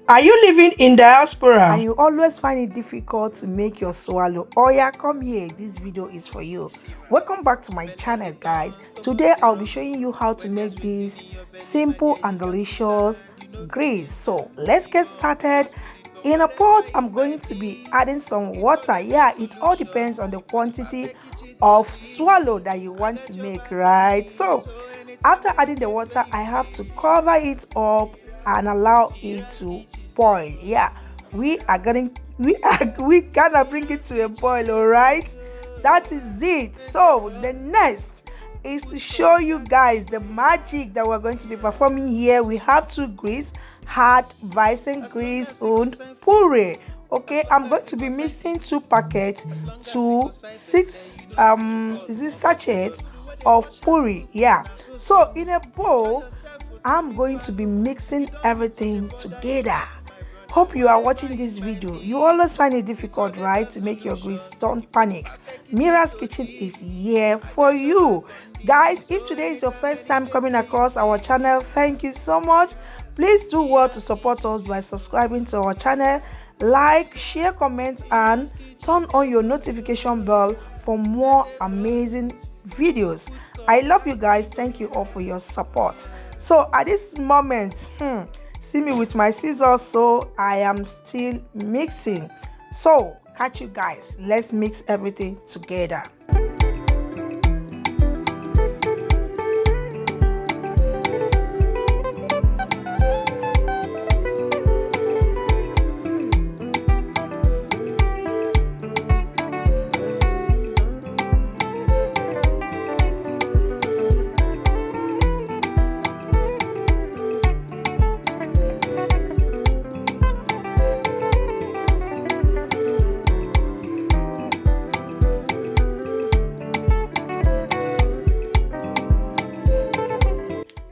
Are you living in diaspora? And you always find it difficult to make your swallow? Oh yeah, come here. This video is for you. Welcome back to my channel, guys. Today I'll be showing you how to make this simple and delicious Greiss. So let's get started. In a pot, I'm going to be adding some water. Yeah, it all depends on the quantity of swallow that you want to make, right? So after adding the water, I have to cover it up and allow it to boil. Yeah, we gonna bring it to a boil. All right, that is it. So the next is to show you guys the magic that we're going to be performing here. We have two Greiss, hard Weissen Greiss and puree. Okay, I'm going to be mixing 2 packets to 6 is this sachets of puree. Yeah, so in a bowl I'm going to be mixing everything together. Hope you are watching this video. You always find it difficult, right, to make your Greiss. Don't panic. MIRA'S kitchen is here for you. Guys, if today is your first time coming across our channel, thank you so much. Please do well to support us by subscribing to our channel, like, share, comment, and turn on your notification bell for more amazing videos. I love you guys. Thank you all for your support. So at this moment, see me with my scissors, so I am still mixing. So catch you guys. Let's mix everything together.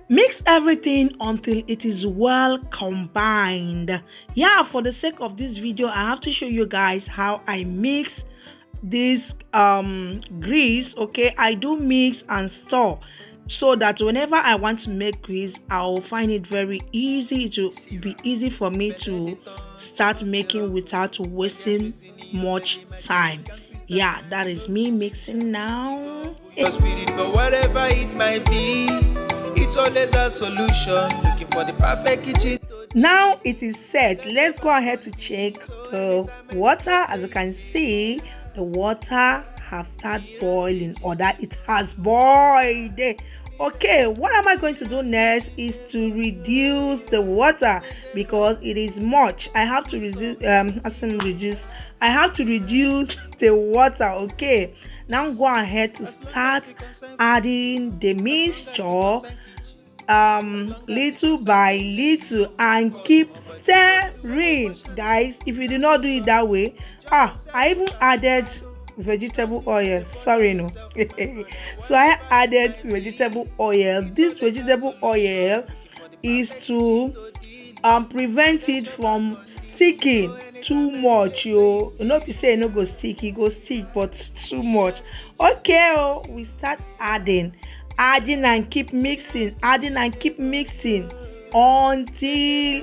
Mix everything until it is well combined. Yeah, for the sake of this video, I have to show you guys how I mix this Greiss. Okay, I do mix and store so that whenever I want to make Greiss, I'll find it very easy. To be easy for me to start making without wasting much time. Yeah, that is me mixing now. Spirit, but whatever it might be, it's always a solution. Looking for the perfect kitchen. Now it is set. Let's go ahead to check the water. As you can see, the water has started boiling, or that it has boiled. Okay, what am I going to do next is to reduce the water because it is much. I have to reduce I have to reduce the water. Okay, now go ahead to start adding the mixture little by little and keep stirring, guys. If you do not do it that way, I even added vegetable oil. Sorry, no. So I added vegetable oil. This vegetable oil is to prevent it from sticking too much. You not be saying no go stick, it go stick, but too much. Okay, we start adding and keep mixing, adding and keep mixing until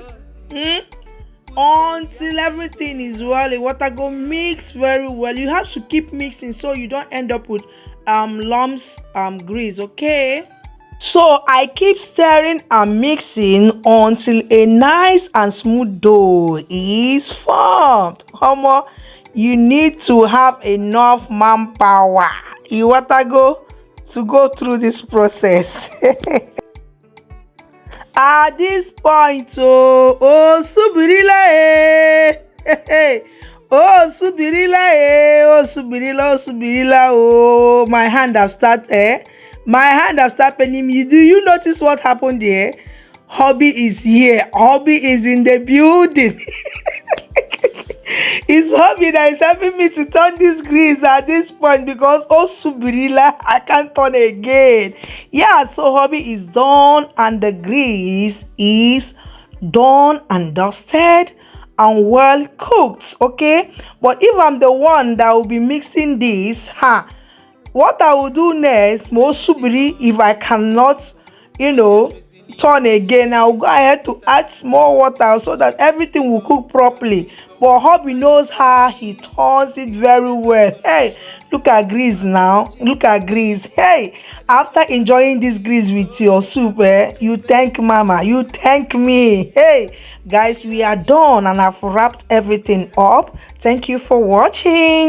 everything is well. The water go mix very well. You have to keep mixing so you don't end up with lumps Greiss. Okay, so I keep stirring and mixing until a nice and smooth dough is formed. Homo, you need to have enough manpower. You water to go through this process. At this point, subirila, subirila, my hand have started, paining me. Do you notice what happened there? Hobby is here. Hobby is in the building. It's Hobby that is helping me to turn this Greiss at this point because subirila, I can't turn again. Yeah, so Hobby is done and the Greiss is done and dusted and well cooked. Okay, but if I'm the one that will be mixing this, what I will do next, most subiri, if I cannot, turn again. I'll go ahead to add small water so that everything will cook properly. But hubby knows how he turns it very well. Hey, look at Greiss now. Look at Greiss. Hey, after enjoying this Greiss with your soup, you thank mama, you thank me. Hey guys, we are done and I've wrapped everything up. Thank you for watching.